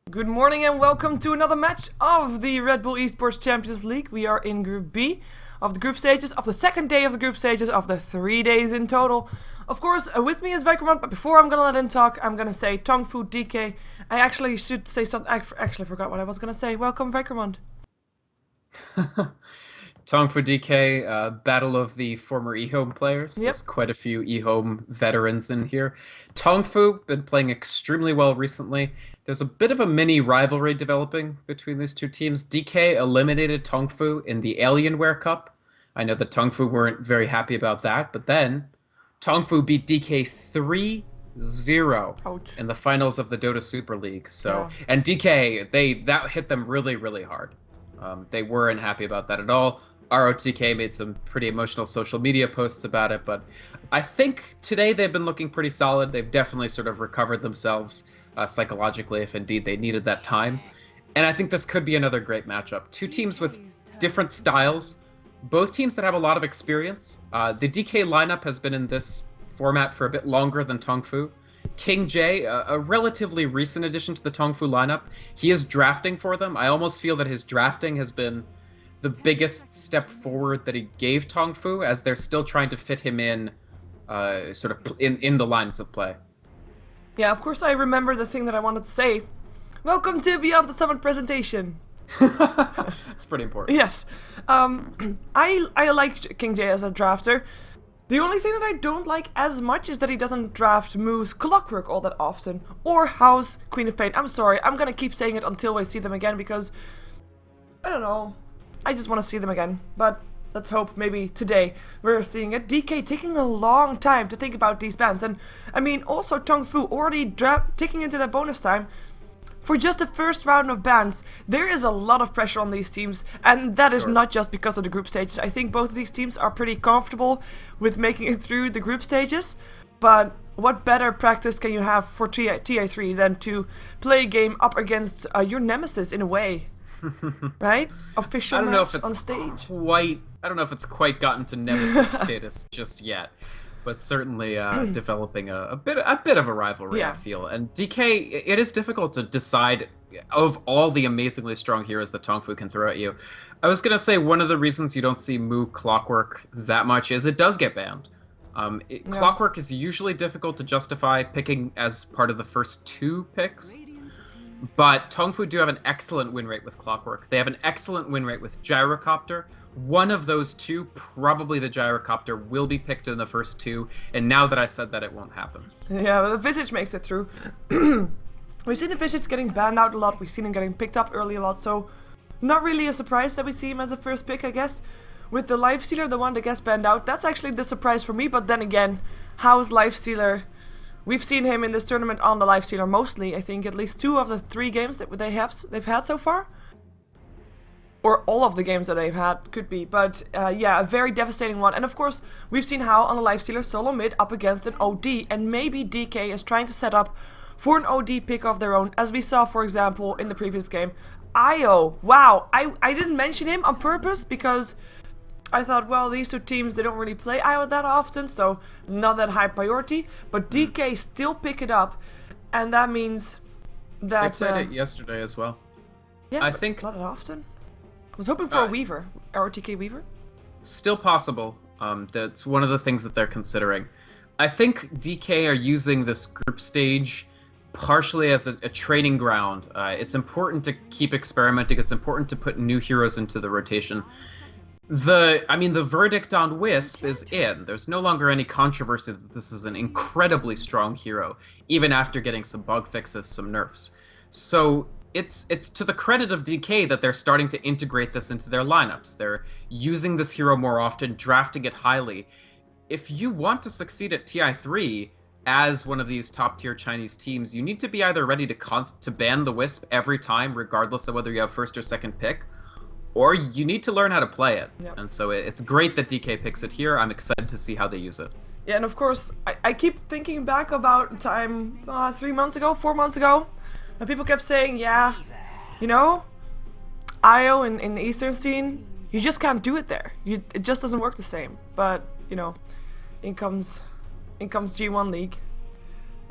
Good morning and welcome to another match of the Red Bull Esports Champions League. We are in Group B of the group stages, of the second day of the group stages, of the 3 days in total. Of course, with me is Vikerman, but before I'm gonna let him talk, I'm gonna say Tongfu, DK. I actually should say something. I actually forgot what I was gonna say. Welcome, Vikerman. Tongfu DK, battle of the former eHome players. Yep. There's quite a few eHome veterans in here. Tongfu, been playing extremely well recently. There's a bit of a mini rivalry developing between these two teams. DK eliminated Tongfu in the Alienware Cup. I know that Tongfu weren't very happy about that, but then Tongfu beat DK 3-0 Ouch. in the finals of the Dota Super League. So, Yeah. and DK, that hit them really, really hard. They weren't happy about that at all. ROTK made some pretty emotional social media posts about it, but I think today they've been looking pretty solid. They've definitely sort of recovered themselves psychologically, if indeed they needed that time. And I think this could be another great matchup. Two teams with different styles, both teams that have a lot of experience. The DK lineup has been in this format for a bit longer than Tongfu. King J, a relatively recent addition to the Tongfu lineup. He is drafting for them. I almost feel that his drafting has been the biggest step forward that he gave Tongfu, as they're still trying to fit him in, sort of in the lines of play. Yeah, of course I remember the thing that I wanted to say. Welcome to Beyond the Summit presentation. It's pretty important. Yes. I like King J as a drafter. The only thing that I don't like as much is that he doesn't draft moves Clockwork all that often, or House Queen of Pain. I'm sorry, I'm gonna keep saying it until I see them again because, I don't know, I just want to see them again. But let's hope maybe today we're seeing it. DK taking a long time to think about these bans, and I mean also Tongfu already taking into that bonus time. For just the first round of bans, there is a lot of pressure on these teams, and that is not just because of the group stages. I think both of these teams are pretty comfortable with making it through the group stages, but what better practice can you have for TI3 than to play a game up against your nemesis in a way, right? Official match on stage. I don't know if it's quite gotten to nemesis status just yet. But certainly developing a bit of a rivalry, Yeah. I feel. And DK, it is difficult to decide of all the amazingly strong heroes that Tongfu can throw at you. I was going to say one of the reasons you don't see Mu Clockwork that much is it does get banned. Clockwork is usually difficult to justify picking as part of the first 2 picks. But Tongfu do have an excellent win rate with Clockwork. They have an excellent win rate with Gyrocopter. One of those 2, probably the Gyrocopter, will be picked in the first 2, and now that I said that, it won't happen. Yeah, but the Visage makes it through. We've seen the Visage getting banned out a lot, we've seen him getting picked up early a lot, so not really a surprise that we see him as a first pick, I guess. With the Lifestealer, the one that gets banned out, that's actually the surprise for me, but then again, how's Lifestealer? We've seen him in this tournament on the Lifestealer mostly, I think at least 2 of the 3 games that they've had so far. Or all of the games that they've had, could be. But yeah, a very devastating one. And of course, we've seen how on the Lifestealer solo mid up against an OD. And maybe DK is trying to set up for an OD pick of their own. As we saw, for example, in the previous game. Io. Wow. I didn't mention him on purpose because I thought, well, these 2 teams, they don't really play Io that often. So not that high priority. But DK still pick it up. And that means that... They played it yesterday as well. Yeah, I think not that often. I was hoping for a Weaver, RTK Weaver. Still possible. That's one of the things that they're considering. I think DK are using this group stage partially as a training ground. It's important to keep experimenting. It's important to put new heroes into the rotation. The verdict on Wisp is in. There's no longer any controversy that this is an incredibly strong hero, even after getting some bug fixes, some nerfs. So it's to the credit of DK that they're starting to integrate this into their lineups. They're using this hero more often, drafting it highly. If you want to succeed at TI3 as one of these top-tier Chinese teams, you need to be either ready to ban the Wisp every time, regardless of whether you have first or second pick, or you need to learn how to play it. Yep. And so it's great that DK picks it here. I'm excited to see how they use it. Yeah, and of course, I keep thinking back about time 3 months ago, 4 months ago, and people kept saying, yeah, you know, IO in the Eastern scene, you just can't do it there. It just doesn't work the same. But, you know, in comes G1 League.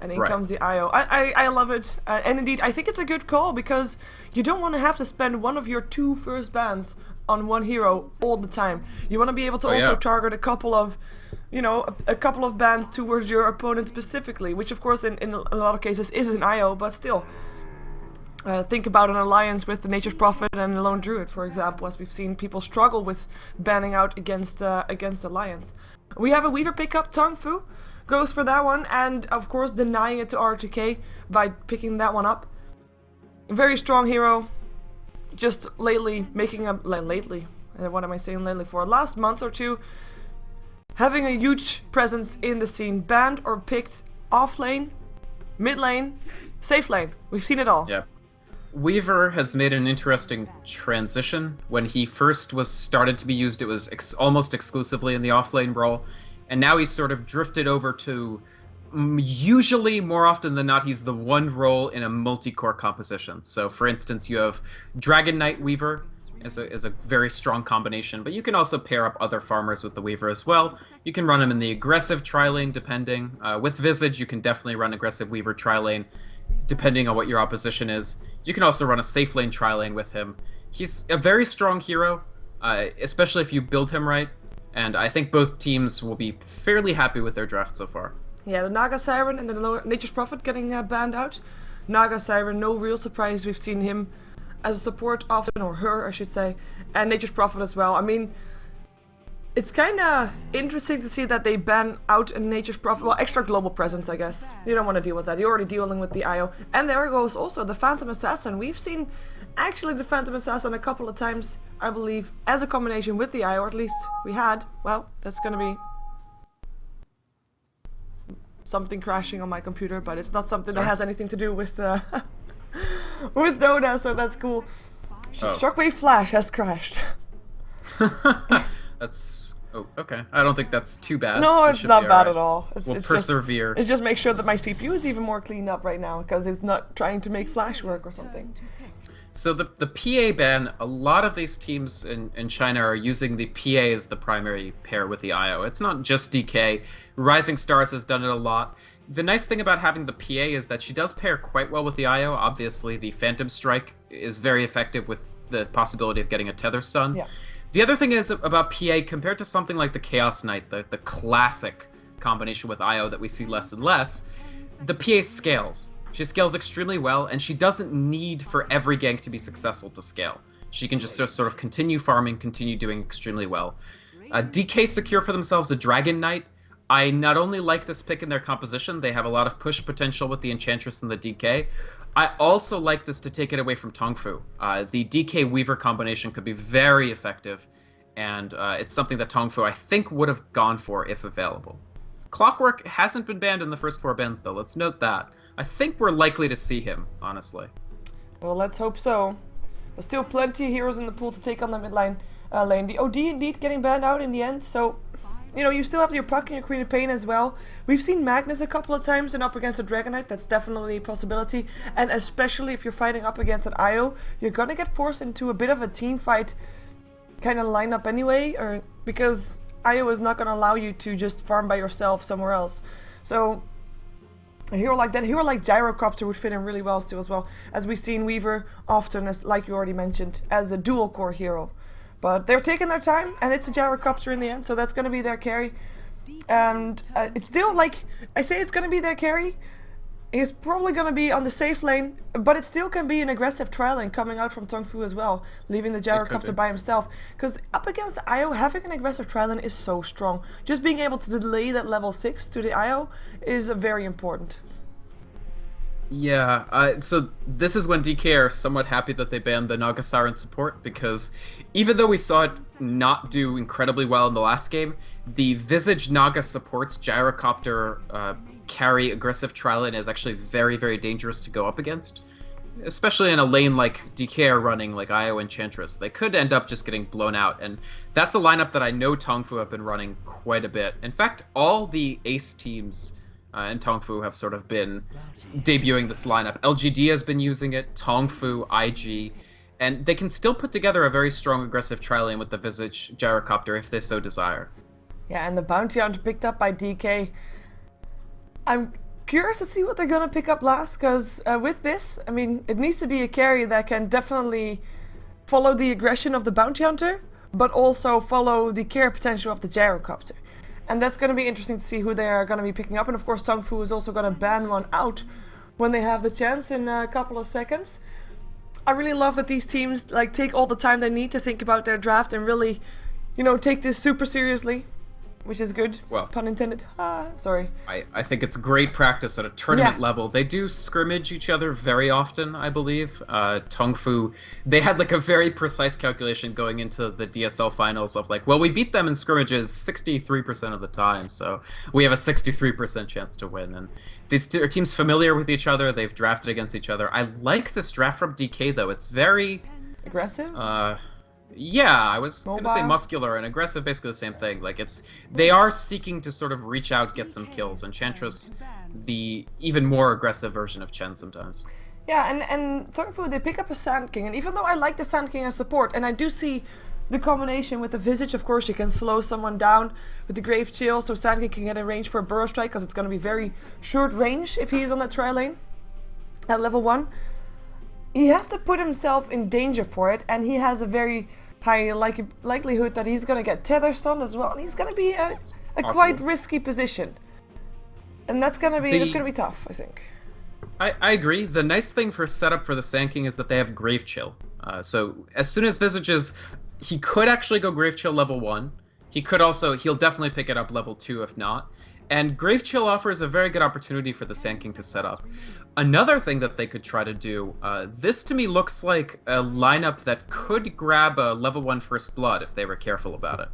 And in Right. comes the IO. I love it. And indeed, I think it's a good call because you don't want to have to spend one of your 2 first bans on one hero all the time. You want to be able to also target a couple of, you know, a couple of bans towards your opponent specifically, which of course in a lot of cases is an IO, but still. Think about an alliance with the Nature's Prophet and the Lone Druid, for example, as we've seen people struggle with banning out against alliance. We have a Weaver pickup, Tongfu. Goes for that one, and of course denying it to RGK by picking that one up. Very strong hero. Just lately making a what am I saying lately for? Last month or two, having a huge presence in the scene, banned or picked off lane, mid lane, safe lane. We've seen it all. Yeah. Weaver has made an interesting transition. When he first was started to be used, it was almost exclusively in the offlane role. And now he's sort of drifted over to, usually more often than not, he's the one role in a multi-core composition. So for instance, you have Dragon Knight Weaver is a very strong combination, but you can also pair up other farmers with the Weaver as well. You can run him in the aggressive tri-lane depending. With Visage, you can definitely run aggressive Weaver tri-lane depending on what your opposition is. You can also run a safe lane tri-lane with him. He's a very strong hero, especially if you build him right. And I think both teams will be fairly happy with their draft so far. Yeah, the Naga Siren and the Nature's Prophet getting banned out. Naga Siren, no real surprise. We've seen him as a support often, or her, I should say. And Nature's Prophet as well. I mean, it's kind of interesting to see that they ban out a Nature's Prophet. Well, extra global presence, I guess. You don't want to deal with that. You're already dealing with the IO. And there goes also the Phantom Assassin. We've seen actually the Phantom Assassin a couple of times, I believe, as a combination with the IO, or at least we had. Well, that's gonna be something crashing on my computer, but it's not something that has anything to do with with Dota, so that's cool. Shockwave Flash has crashed. That's okay. I don't think that's too bad. No, it's not bad at all. We'll persevere. It's just make sure that my CPU is even more cleaned up right now because it's not trying to make Flash work or something. So the PA ban, a lot of these teams in China are using the PA as the primary pair with the IO. It's not just DK. Rising Stars has done it a lot. The nice thing about having the PA is that she does pair quite well with the IO. Obviously, the Phantom Strike is very effective with the possibility of getting a tether stun. Yeah. The other thing is about PA, compared to something like the Chaos Knight, the classic combination with IO that we see less and less, the PA scales. She scales extremely well, and she doesn't need for every gank to be successful to scale. She can just sort of continue farming, continue doing extremely well. DK secure for themselves a Dragon Knight. I not only like this pick in their composition, they have a lot of push potential with the Enchantress and the DK. I also like this to take it away from Tongfu. The DK Weaver combination could be very effective, and it's something that Tongfu, I think, would have gone for if available. Clockwork hasn't been banned in the first 4 bans, though. Let's note that. I think we're likely to see him, honestly. Well, let's hope so. But still plenty of heroes in the pool to take on the mid lane. The OD indeed getting banned out in the end, so you know, you still have your Puck and your Queen of Pain as well. We've seen Magnus a couple of times and up against a Dragon Knight. That's definitely a possibility. And especially if you're fighting up against an IO, you're gonna get forced into a bit of a team fight kind of lineup anyway, or because IO is not gonna allow you to just farm by yourself somewhere else. So a hero like that, a hero like Gyrocopter would fit in really well still as well, as we've seen Weaver often, as like you already mentioned, as a dual core hero. But they're taking their time, and it's a Gyrocopter in the end, so that's going to be their carry. And it's still, like, I say it's going to be their carry. He's probably going to be on the safe lane, but it still can be an aggressive trial lane coming out from Tongfu as well, leaving the Gyrocopter by himself. Because up against IO, having an aggressive trial lane is so strong. Just being able to delay that level 6 to the IO is very important. Yeah, so this is when DK are somewhat happy that they banned the Naga Siren support, because even though we saw it not do incredibly well in the last game, the Visage Naga supports Gyrocopter carry aggressive trial lane is actually very, very dangerous to go up against. Especially in a lane like DK are running, like IO Enchantress. They could end up just getting blown out, and that's a lineup that I know Tongfu have been running quite a bit. In fact, all the ace teams and Tongfu have sort of been debuting this lineup. LGD has been using it, Tongfu, IG, and they can still put together a very strong aggressive tri lane with the Visage Gyrocopter if they so desire. Yeah, and the bounty hunter picked up by DK. curious to see what they're gonna pick up last, because with this, I mean, it needs to be a carry that can definitely follow the aggression of the bounty hunter, but also follow the care potential of the gyrocopter. And that's gonna be interesting to see who they are gonna be picking up. And of course, Tongfu is also gonna ban one out when they have the chance in a couple of seconds. I really love that these teams like take all the time they need to think about their draft and really, you know, take this super seriously. Which is good. Well, pun intended. Sorry. I think it's great practice at a tournament level. They do scrimmage each other very often, I believe. Tongfu, they had like a very precise calculation going into the DSL finals of like, well, we beat them in scrimmages 63% of the time, so we have a 63% chance to win. And these two are teams familiar with each other. They've drafted against each other. I like this draft from DK though. It's very aggressive. Yeah, I was gonna say muscular and aggressive, basically the same thing. Like they are seeking to sort of reach out, get some kills. Enchantress, the even more aggressive version of Chen sometimes. Yeah, and Tongfu, they pick up a Sand King, and even though I like the Sand King as support, and I do see the combination with the Visage, of course, you can slow someone down with the Grave Chill, so Sand King can get a range for a Burrow Strike, because it's gonna be very short range if he's on that tri lane at level 1. He has to put himself in danger for it, and he has a very high likelihood that he's going to get tether stunned as well. And he's going to be a quite risky position, and that's going to be tough, I think. I agree. The nice thing for setup for the Sand King is that they have Grave Chill. So as soon as Visages, he could actually go Grave Chill level 1. He'll definitely pick it up level 2 if not. And Grave Chill offers a very good opportunity for the Sand King to set up. Another thing that they could try to do, this to me looks like a lineup that could grab a level 1 First Blood if they were careful about it.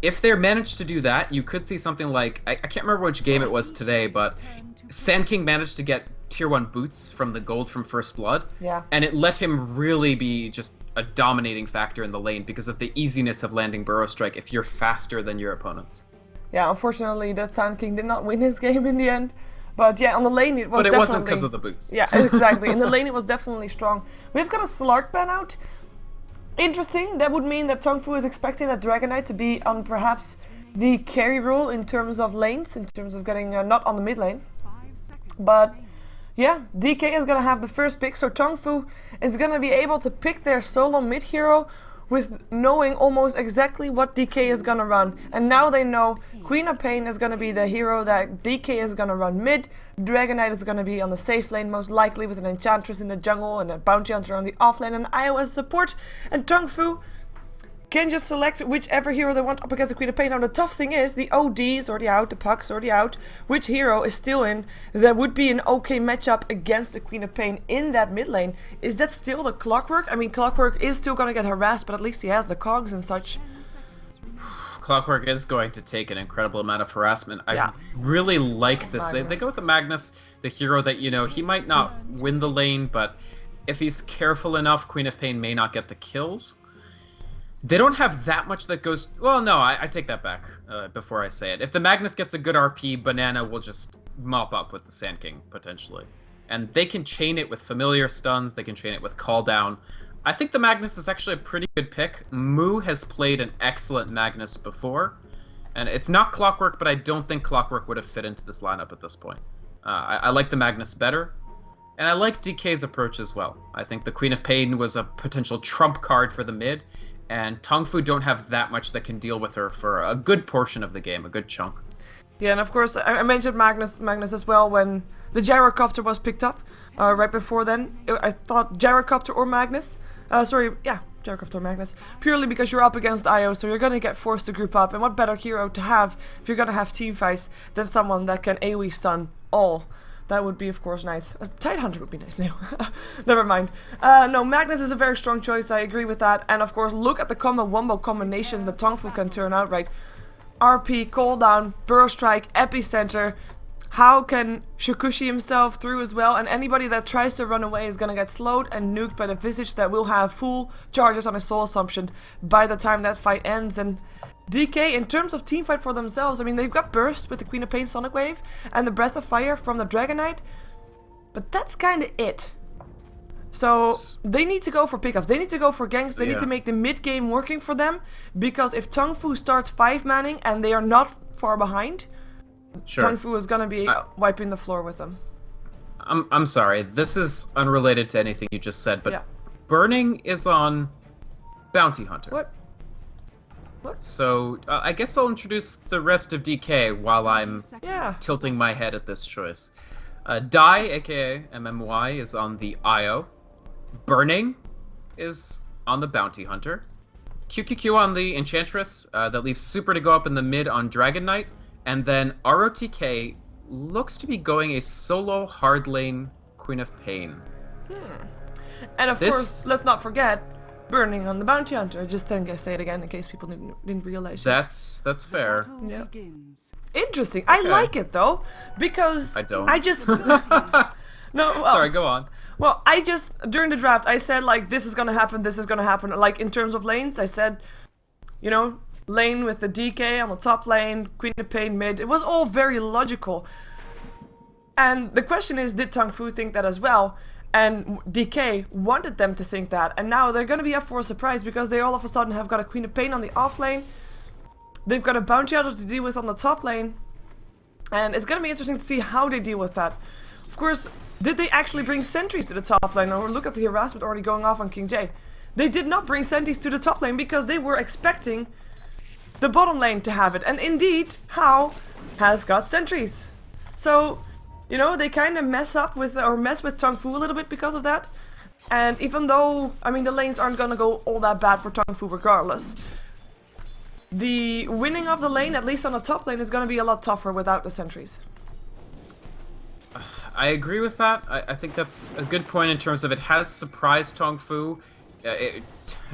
If they managed to do that, you could see something like, I can't remember which game it was today, but Sand King managed to get tier 1 boots from the gold from First Blood, and it let him really be just a dominating factor in the lane because of the easiness of landing Burrow Strike if you're faster than your opponents. Yeah, unfortunately, that Sand King did not win his game in the end. But yeah, on the lane it was definitely... But it wasn't because of the boots. Yeah, exactly. In the lane it was definitely strong. We've got a Slark ban out. Interesting. That would mean that Tongfu is expecting that Dragonite to be on perhaps the carry role in terms of lanes, in terms of getting not on the mid lane. But yeah, DK is going to have the first pick, so Tongfu is going to be able to pick their solo mid hero with knowing almost exactly what DK is gonna run. And now they know Queen of Pain is gonna be the hero that DK is gonna run mid, Dragonite is gonna be on the safe lane most likely with an Enchantress in the jungle and a Bounty Hunter on the off lane and iOS support, and Tongfu can just select whichever hero they want up against the Queen of Pain. Now the tough thing is, the OD is already out, the Puck is already out, which hero is still in? There would be an okay matchup against the Queen of Pain in that mid lane. Is that still the Clockwork? I mean, Clockwork is still gonna get harassed, but at least he has the cogs and such. Clockwork is going to take an incredible amount of harassment. I really like this. They go with the Magnus, the hero that, you know, he might not win the lane, but if he's careful enough, Queen of Pain may not get the kills. They don't have that much that goes... Well, no, I take that back before I say it. If the Magnus gets a good RP, Banana will just mop up with the Sand King, potentially. And they can chain it with familiar stuns, they can chain it with call down. I think the Magnus is actually a pretty good pick. Moo has played an excellent Magnus before. And it's not Clockwork, but I don't think Clockwork would have fit into this lineup at this point. I like the Magnus better. And I like DK's approach as well. I think the Queen of Pain was a potential trump card for the mid. And Tongfu don't have that much that can deal with her for a good portion of the game, a good chunk. Yeah, and of course, I mentioned Magnus as well when the Gyrocopter was picked up. Right before then, I thought Gyrocopter or Magnus. Gyrocopter or Magnus. Purely because you're up against IO, so you're going to get forced to group up. And what better hero to have if you're going to have team fights than someone that can AoE stun all. That would be, of course, nice. A Tidehunter would be nice. No, never mind. No, Magnus is a very strong choice. I agree with that. And, of course, look at the combo-wombo combinations that Tongfu can turn out, right? RP, cooldown, Burrow Strike, Epicenter. How can Shukushi himself through as well? And anybody that tries to run away is going to get slowed and nuked by the Visage that will have full charges on his Soul Assumption by the time that fight ends. And DK, in terms of teamfight for themselves, I mean, they've got Burst with the Queen of Pain Sonic Wave and the Breath of Fire from the Dragonite, but that's kind of it. So they need to go for pickups, they need to go for ganks, they need to make the mid-game working for them, because if Tongfu starts 5-manning and they are not far behind, Sure. Tongfu is gonna be wiping the floor with them. I'm sorry. This is unrelated to anything you just said, but Yeah. burning is on Bounty Hunter. What? So I guess I'll introduce the rest of DK while I'm Yeah. tilting my head at this choice. Die, aka MMY, is on the IO. Burning is on the Bounty Hunter. QQQ on the Enchantress. That leaves Super to go up in the mid on Dragon Knight. And then ROTK looks to be going a solo hard lane Queen of Pain. And of course, let's not forget, burning on the Bounty Hunter. Just think I say it again in case people didn't realize it. That's fair. Yeah. Interesting. I like it though, because I don't. I just no. Well, Sorry, go on. Well, I just during the draft I said like this is gonna happen, this is gonna happen. Like in terms of lanes, I said, you know, lane with the DK on the top lane, Queen of Pain mid. It was all very logical. And the question is, did Tongfu think that as well? And DK wanted them to think that, and now they're gonna be up for a surprise because they all of a sudden have got a Queen of Pain on the off lane. They've got a Bounty Hunter to deal with on the top lane, and it's gonna be interesting to see how they deal with that. Of course, did they actually bring sentries to the top lane? Or look at the harassment already going off on King J. They did not bring sentries to the top lane because they were expecting the bottom lane to have it, and indeed, Hao has got sentries. So, you know, they kind of mess with Tongfu a little bit because of that. And even though, I mean, the lanes aren't gonna go all that bad for Tongfu regardless, the winning of the lane, at least on the top lane, is gonna be a lot tougher without the sentries. I agree with that. I think that's a good point in terms of it has surprised Tongfu.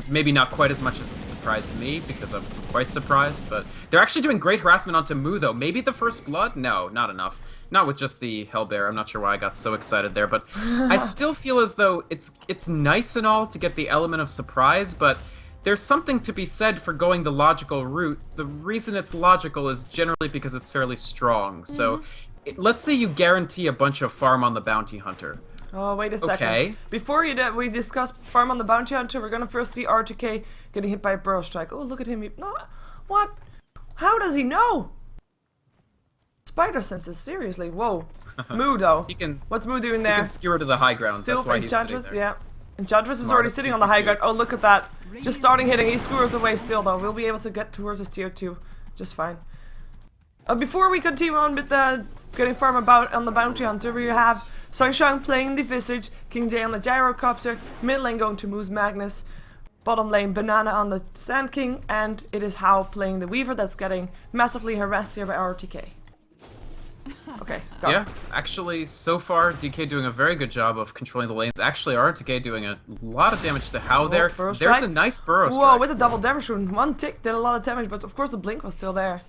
Maybe not quite as much as it surprised me, because I'm quite surprised, but they're actually doing great harassment onto Mu, though. Maybe the first blood? No, not enough. Not with just the Hellbear. I'm not sure why I got so excited there, but I still feel as though it's nice and all to get the element of surprise, but there's something to be said for going the logical route. The reason it's logical is generally because it's fairly strong. So let's say you guarantee a bunch of farm on the Bounty Hunter. Oh, wait a second. Okay. Before we discuss farm on the Bounty Hunter, we're gonna first see RTK getting hit by a Burrow Strike. Oh, look at him. No, what? How does he know? Spider senses, seriously. Whoa. Mu, though. What's Mu doing there? He can skewer to the high ground. That's why he's sitting there. Yeah. Enchantress is already sitting on the high ground. Oh, look at that. Just starting hitting. He skewers away still, though. We'll be able to get towards his tier 2 just fine. Before we continue on with getting farm on the Bounty Hunter, we have Sunshine playing the Visage, King J on the Gyrocopter, mid lane going to Moose Magnus, bottom lane Banana on the Sand King, and it is Hao playing the Weaver that's getting massively harassed here by RTK. Okay, go. Yeah, actually, so far, DK doing a very good job of controlling the lanes. Actually, RTK doing a lot of damage to Hao there. There's a nice Burrow Strike. Whoa, with a double damage rune. One tick did a lot of damage, but of course the blink was still there.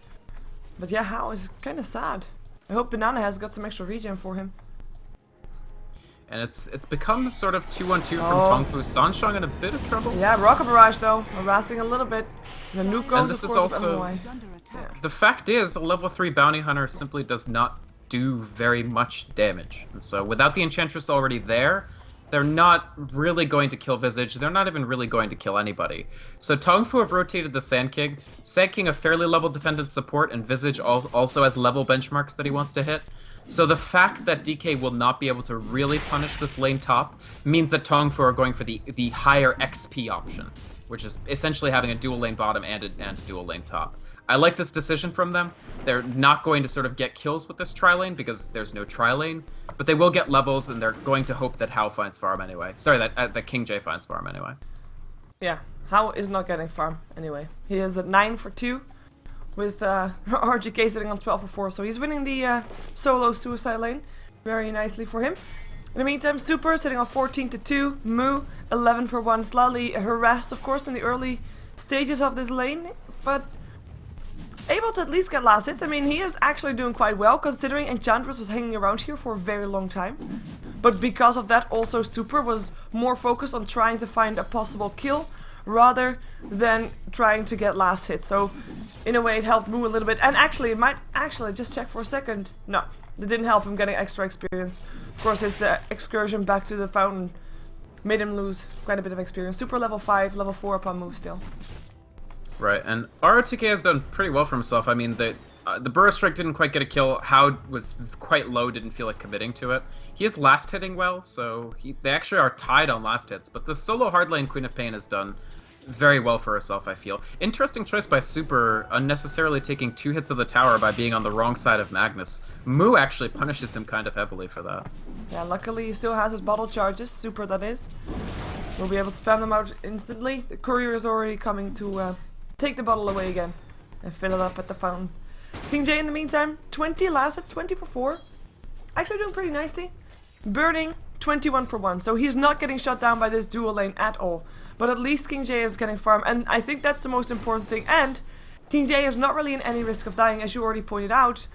But yeah, Hao is kind of sad. I hope Banana has got some extra regen for him. And it's become sort of 2-on-2 from Tongfu. Sanshang in a bit of trouble. Yeah, Rocket Barrage though, harassing a little bit. The nuke goes, and this of is course, also the fact is a level 3 bounty hunter simply does not do very much damage. And so without the Enchantress already there, they're not really going to kill Visage. They're not even really going to kill anybody. So Tongfu have rotated the Sand King. Sand King a fairly level dependent support, and Visage also has level benchmarks that he wants to hit. So the fact that DK will not be able to really punish this lane top means that Tongfu are going for the higher XP option, which is essentially having a dual lane bottom and a dual lane top. I like this decision from them. They're not going to sort of get kills with this tri-lane because there's no tri-lane, but they will get levels, and they're going to hope that Hao finds farm anyway. Sorry, that King J finds farm anyway. Yeah, Hao is not getting farm anyway. He is at 9 for 2. With RGK sitting on 12 for 4, so he's winning the solo suicide lane very nicely for him. In the meantime, Super sitting on 14 to 2, Mu 11 for 1, slightly harassed of course in the early stages of this lane, but able to at least get last hits. I mean, he is actually doing quite well considering Enchantress was hanging around here for a very long time. But because of that, also Super was more focused on trying to find a possible kill rather than trying to get last hit. So in a way it helped Mu a little bit, and actually it might just check for a second. No, it didn't help him getting extra experience. Of course his excursion back to the fountain made him lose quite a bit of experience. Super level 5, level 4 upon Mu still. Right, and ROTK has done pretty well for himself. I mean, the Burrow Strike didn't quite get a kill. How was quite low, didn't feel like committing to it. He is last hitting well, so they actually are tied on last hits. But the solo hard lane Queen of Pain has done very well for herself, I feel. Interesting choice by Super, unnecessarily taking 2 hits of the tower by being on the wrong side of Magnus. Moo actually punishes him kind of heavily for that. Yeah, luckily he still has his bottle charges, Super that is. We'll be able to spam them out instantly. The courier is already coming to take the bottle away again and fill it up at the fountain. King J in the meantime, 20 last hit, 20 for 4. Actually doing pretty nicely. Burning 21 for 1, so he's not getting shut down by this dual lane at all. But at least King J is getting farm, and I think that's the most important thing. And King J is not really in any risk of dying, as you already pointed out.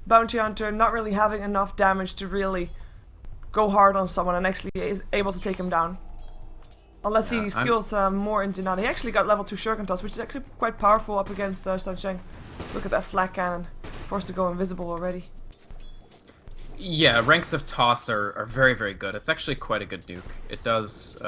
Bounty Hunter not really having enough damage to really go hard on someone and actually is able to take him down. Unless he skills more into Nana. He actually got level 2 Shuriken Toss, which is actually quite powerful up against Sunshine. Look at that flat cannon. Forced to go invisible already. Yeah, ranks of Toss are very, very good. It's actually quite a good nuke. It does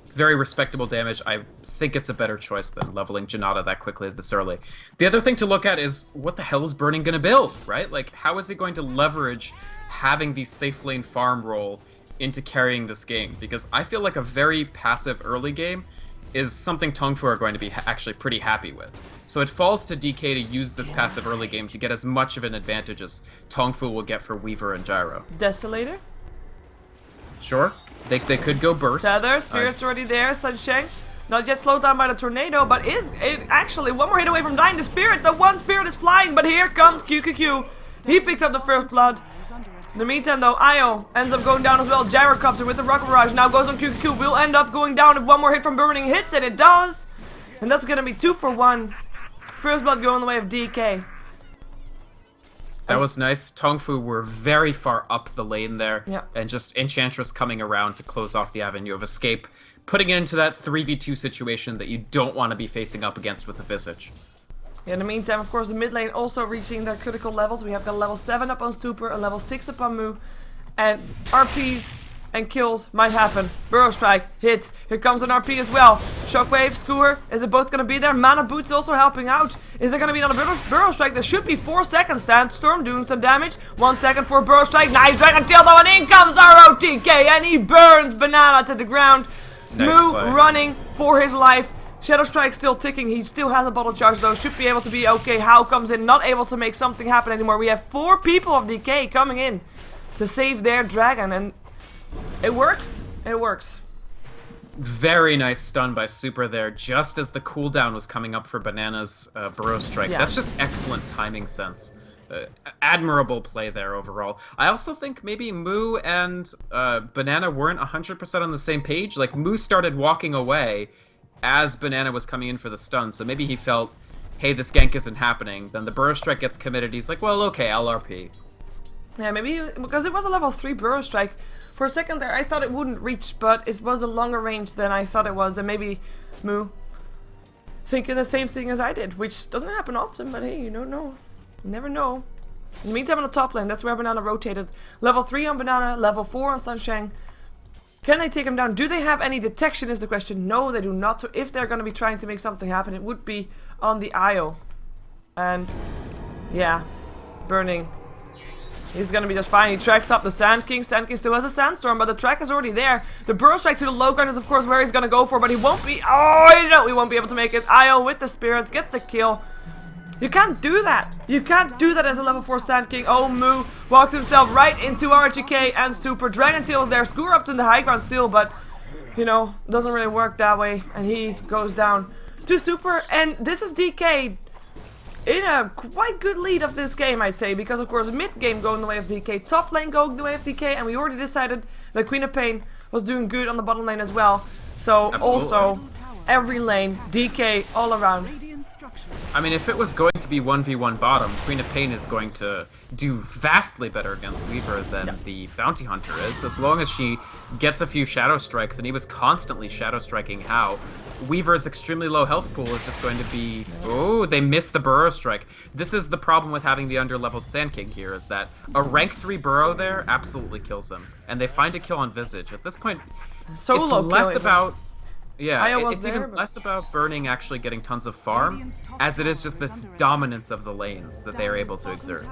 very respectable damage. I think it's a better choice than leveling Janata that quickly this early. The other thing to look at is what the hell is Burning going to build, right? Like, how is he going to leverage having the safe lane farm role into carrying this game? Because I feel like a very passive early game is something Tongfu are going to be actually pretty happy with. So it falls to DK to use this passive early game to get as much of an advantage as Tongfu will get for Weaver and Gyro. Desolator? Sure. They could go Burst. Tether, Spirit's already there, Sunshine. Not yet slowed down by the tornado, but is it actually one more hit away from dying. The Spirit, the one Spirit is flying, but here comes QQQ. He picks up the first blood. In the meantime though, Io ends up going down as well. Gyrocopter with the Rocket Barrage now goes on QQQ. Will end up going down if one more hit from Burning hits, and it does. And that's gonna be 2 for 1. First blood going the way of DK. That was nice. Tongfu were very far up the lane there. Yeah. And just Enchantress coming around to close off the avenue of escape, putting it into that 3v2 situation that you don't want to be facing up against with a Visage. In the meantime, of course, the mid lane also reaching their critical levels. We have got level 7 up on Super, a level 6 up on Moo. And RPs and kills might happen. Burrow Strike hits. Here comes an RP as well. Shockwave, Skewer, is it both going to be there? Mana Boots also helping out. Is there going to be another Burrow Strike? There should be 4 seconds. Sandstorm doing some damage. 1 second for Burrow Strike. Nice Dragon Tail though, and in comes ROTK, and he burns Banana to the ground. Nice Moo play. running for his life. Shadow Strike still ticking. He still has a bottle charge though. Should be able to be okay. How comes in? Not able to make something happen anymore. We have 4 people of DK coming in to save their dragon, and it works. It works. Very nice stun by Super there, just as the cooldown was coming up for Banana's Burrow Strike. Yeah. That's just excellent timing sense. Admirable play there overall. I also think maybe Moo and Banana weren't 100% on the same page. Like, Moo started walking away as Banana was coming in for the stun, so maybe he felt, hey, this gank isn't happening. Then the Burrow Strike gets committed. He's like, well, okay, I'll RP. Yeah, maybe because it was a level 3 Burrow Strike. For a second there, I thought it wouldn't reach, but it was a longer range than I thought it was, and maybe Moo thinking the same thing as I did, which doesn't happen often, but hey, you don't know. You never know. In the meantime, on the top lane, that's where Banana rotated. Level 3 on Banana, level 4 on Sunshine. Can they take him down? Do they have any detection is the question. No, they do not. So if they're going to be trying to make something happen, it would be on the Io. And yeah, Burning. He's gonna be just fine. He tracks up the Sand King. Sand King still has a Sandstorm, but the track is already there. The Burrow Strike to the low ground is of course where he's gonna go for, but he won't be. Oh no, he won't be able to make it. Io with the spirits gets a kill. You can't do that. You can't do that as a level 4 Sand King. Oh, Moo walks himself right into RGK and Super. Dragon Tail is there. Skewer up to the high ground still, but you know, doesn't really work that way. And he goes down to Super. And this is DK in a quite good lead of this game, I'd say, because of course mid game going the way of DK, top lane going the way of DK, and we already decided that Queen of Pain was doing good on the bottom lane as well. So Absolutely. Also every lane, DK all around. I mean, if it was going to be 1v1 bottom, Queen of Pain is going to do vastly better against Weaver than the Bounty Hunter is, as long as she gets a few Shadow Strikes, and he was constantly Shadow Striking How. Weaver's extremely low health pool is just going to be... Oh, they missed the Burrow Strike. This is the problem with having the under-leveled Sand King here, is that a rank 3 Burrow there absolutely kills him. And they find a kill on Visage. At this point, Solo it's less killing. about... Yeah, Io was it's there, even but... less about burning actually getting tons of farm, as it is just this dominance of the lanes that they are able to exert.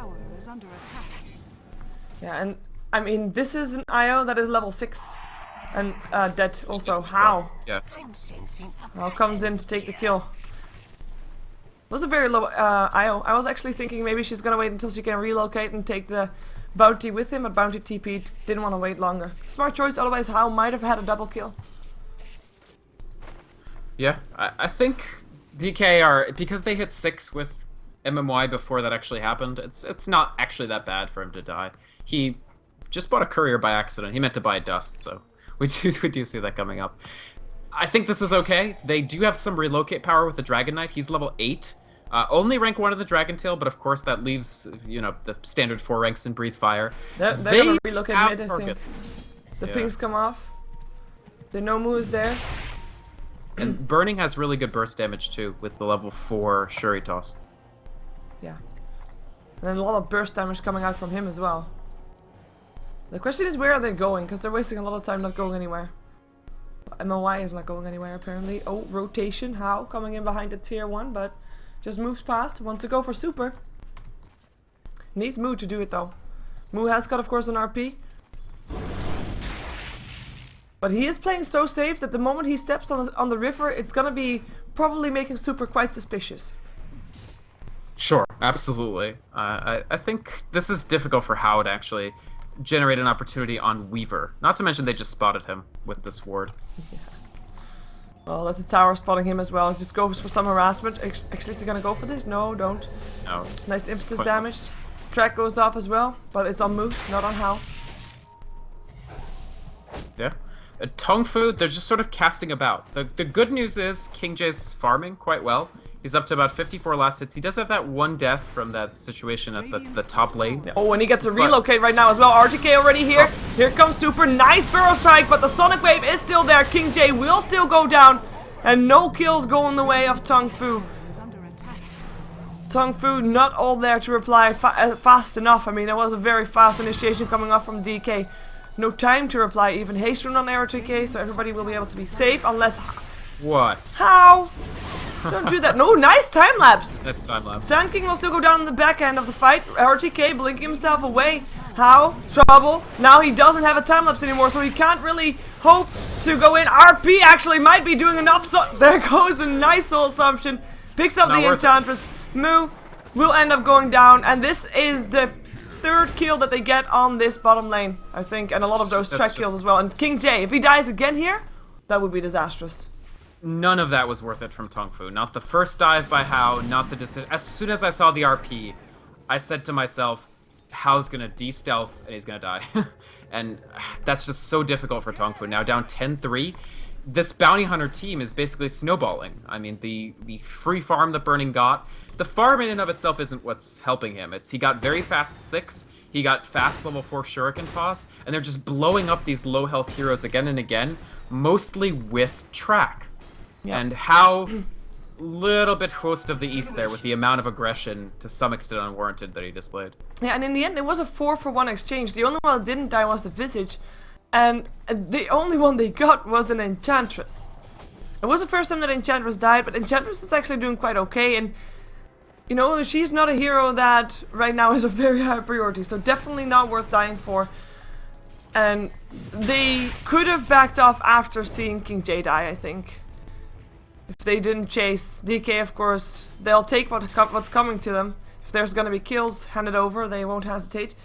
Yeah, and I mean, this is an IO that is level 6. And dead also. It's How? Yeah. How comes in to take the kill? Was a very low IO. I was actually thinking maybe she's gonna wait until she can relocate and take the bounty with him, but bounty TP'd. Didn't want to wait longer. Smart choice, otherwise How might have had a double kill. Yeah, I think DK are, because they hit 6 with MMY before that actually happened, it's not actually that bad for him to die. He just bought a courier by accident. He meant to buy dust, so we do see that coming up. I think this is okay. They do have some relocate power with the Dragon Knight. He's level 8. Only rank 1 of the Dragon Tail, but of course that leaves, you know, the standard 4 ranks in Breathe Fire. They're they gonna relocate have mid, I targets. think. The pings come off. The Nomu is there. And Burning has really good burst damage too, with the level 4 Shuri Toss. Yeah. And then a lot of burst damage coming out from him as well. The question is, where are they going? Because they're wasting a lot of time not going anywhere. MOY is not going anywhere apparently. Oh, rotation. How? Coming in behind the tier 1, but just moves past. Wants to go for super. Needs Moo to do it though. Moo has got, of course, an RP. But he is playing so safe that the moment he steps on the river, it's gonna be probably making super quite suspicious. Sure, absolutely. I think this is difficult for How to actually generate an opportunity on Weaver. Not to mention they just spotted him with this ward. Yeah. Well, that's a tower spotting him as well. Just goes for some harassment. Actually, is he gonna go for this? No, don't. No. Nice impetus damage. Track goes off as well, but it's on Moo, not on How. Yeah. Tongfu, they're just sort of casting about. The good news is King J's farming quite well. He's up to about 54 last hits. He does have that one death from that situation at the top lane. Yeah. Oh, and he gets a relocate right now as well. RTK already here. Oh. Here comes Super. Nice Burrow Strike, but the Sonic Wave is still there. King J will still go down. And no kills go in the way of Tongfu. Tongfu not all there to reply fast enough. I mean, it was a very fast initiation coming off from DK. No time to reply, even haste rune on RTK, so everybody will be able to be safe, unless... What? How? Don't do that. No, nice time lapse. Nice time lapse. Sand King will still go down in the back end of the fight. RTK blinking himself away. How? Trouble. Now he doesn't have a time lapse anymore, so he can't really hope to go in. RP actually might be doing enough, so there goes a nice soul assumption. Picks up the Enchantress. Moo will end up going down, and this is the 3rd kill that they get on this bottom lane, I think, and a lot of those track kills as well. And King J, if he dies again here, that would be disastrous. None of that was worth it from Tongfu. Not the first dive by How, not the decision. As soon as I saw the RP, I said to myself, Hao's gonna de-stealth and he's gonna die. And that's just so difficult for Tongfu. Now down 10-3, this bounty hunter team is basically snowballing. I mean, the free farm that Burning got, the farm in and of itself isn't what's helping him. He got very fast 6, he got fast level 4 Shuriken Toss, and they're just blowing up these low health heroes again and again, mostly with track. Yeah. And How, little bit host of the East there with the amount of aggression, to some extent unwarranted, that he displayed. Yeah, and in the end it was a 4-for-1 exchange. The only one that didn't die was the Visage, and the only one they got was an Enchantress. It was the first time that Enchantress died, but Enchantress is actually doing quite okay, and you know, she's not a hero that right now is a very high priority, so definitely not worth dying for. And they could have backed off after seeing King J die, I think. If they didn't chase. DK, of course, they'll take what's coming to them. If there's gonna be kills handed over, they won't hesitate.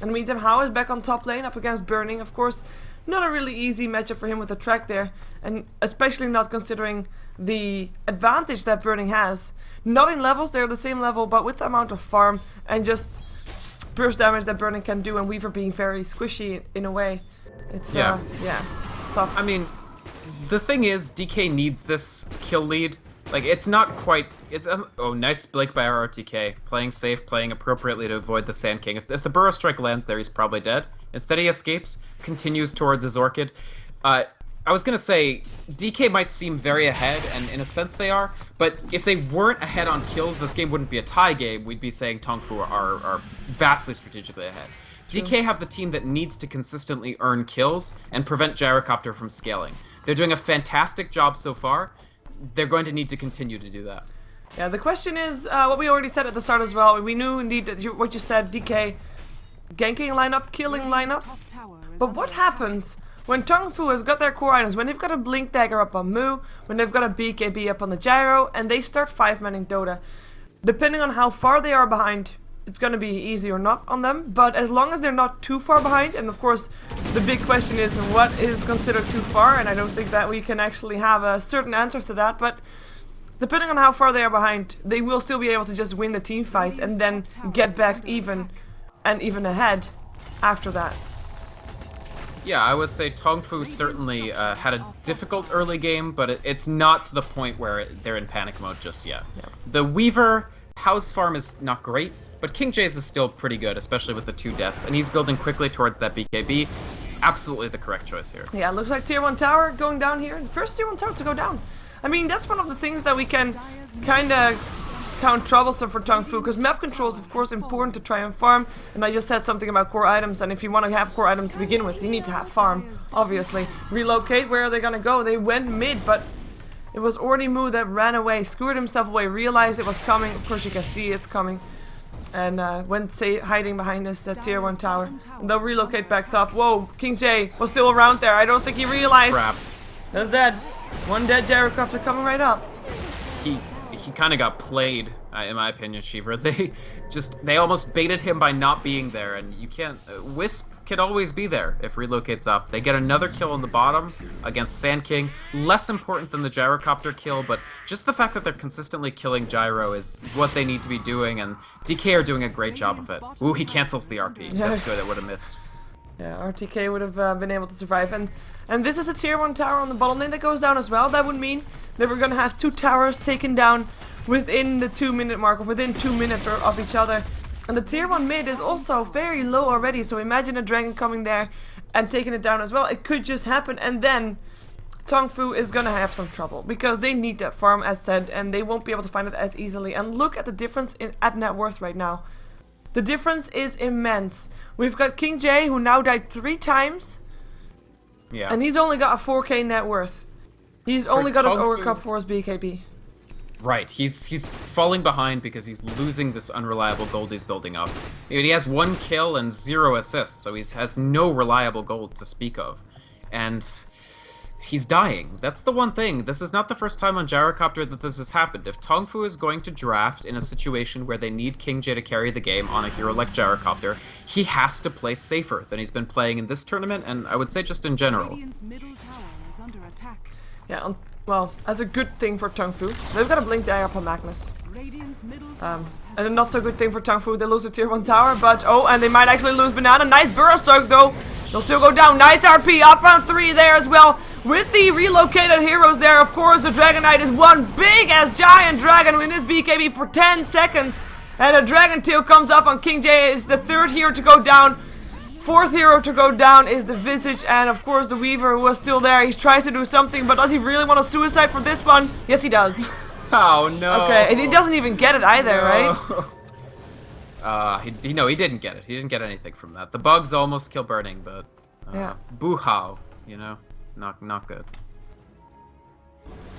In the meantime, How is back on top lane, up against Burning, of course. Not a really easy matchup for him with the track there, and especially not considering the advantage that Burning has. Not in levels, they're the same level, but with the amount of farm and just burst damage that Burning can do, and Weaver being very squishy in a way. It's, yeah, tough. I mean, the thing is, DK needs this kill lead. Like, it's not quite... oh, nice Blake by RRTK. Playing safe, playing appropriately to avoid the Sand King. If the Burrow Strike lands there, he's probably dead. Instead, he escapes, continues towards his Orchid. I was gonna say, DK might seem very ahead, and in a sense they are, but if they weren't ahead on kills, this game wouldn't be a tie game. We'd be saying Tongfu are vastly strategically ahead. True. DK have the team that needs to consistently earn kills and prevent Gyrocopter from scaling. They're doing a fantastic job so far. They're going to need to continue to do that. Yeah, the question is, what we already said at the start as well. We knew indeed that what you said, DK, ganking lineup, killing lineup. But what happens when Tongfu has got their core items, when they've got a Blink Dagger up on Mu, when they've got a BKB up on the Gyro, and they start 5-manning Dota? Depending on how far they are behind, it's going to be easy or not on them, but as long as they're not too far behind, and of course the big question is what is considered too far, and I don't think that we can actually have a certain answer to that, but depending on how far they are behind, they will still be able to just win the team fights and then get back even ahead after that. Yeah, I would say Tongfu certainly had a difficult early game, but it's not to the point where they're in panic mode just yet. Yeah. The Weaver house farm is not great, but King Jay's is still pretty good, especially with the 2 deaths, and he's building quickly towards that BKB. Absolutely the correct choice here. Yeah, looks like tier 1 tower going down here. First tier 1 tower to go down. I mean, that's one of the things that we can kind of count troublesome for Tongfu, because map control is of course important to try and farm, and I just said something about core items, and if you want to have core items to begin with, you need to have farm, obviously. Relocate, where are they going to go? They went mid, but it was already Mu that ran away, screwed himself away, realized it was coming, of course you can see it's coming, and went hiding behind this tier 1 tower. And they'll relocate back top. Whoa, King Jay was still around there, I don't think he realized. Trapped. That's dead. One dead gyrocopter coming right up. He kind of got played, in my opinion, Shiver. They almost baited him by not being there, and you can't... Wisp can always be there if relocate's up. They get another kill on the bottom against Sand King. Less important than the gyrocopter kill, but just the fact that they're consistently killing Gyro is what they need to be doing, and DK are doing a great job of it. Ooh, he cancels the RP. That's good, it would have missed. Yeah, RTK would have been able to survive, and this is a tier 1 tower on the bottom lane that goes down as well. That would mean that we're gonna have 2 towers taken down within the 2-minute mark, or within 2 minutes of each other. And the tier 1 mid is also very low already, so imagine a dragon coming there and taking it down as well. It could just happen, and then Tongfu is gonna have some trouble, because they need that farm as said, and they won't be able to find it as easily. And look at the difference at net worth right now. The difference is immense. We've got King Jay, who now died 3 times. Yeah. And he's only got a 4k net worth. He's only got his overcup for his BKB. Right, he's falling behind because he's losing this unreliable gold he's building up. I mean, he has 1 kill and 0 assists, so he has no reliable gold to speak of. And he's dying. That's the one thing. This is not the first time on Gyrocopter that this has happened. If Tongfu is going to draft in a situation where they need King Jay to carry the game on a hero like Gyrocopter, he has to play safer than he's been playing in this tournament, and I would say just in general. Yeah, well, as a good thing for Tongfu, they've got a Blink Dagger up on Magnus. And a not so good thing for Tongfu, they lose a tier 1 tower, but oh, and they might actually lose Banana. Nice burrow stroke though. They'll still go down. Nice RP up on 3 there as well. With the relocated heroes there, of course, the Dragon Knight is one big ass giant dragon with his BKB for 10 seconds. And a Dragon Tail comes up on King Jay. Is the 3rd hero to go down. 4th hero to go down is the Visage, and of course the Weaver, who was still there. He tries to do something, but does he really want a suicide for this one? Yes, he does. Oh no. Okay, and he doesn't even get it either, right? No, he didn't get it. He didn't get anything from that. The bugs almost kill Burning, but yeah. Boo-how, you know, not good.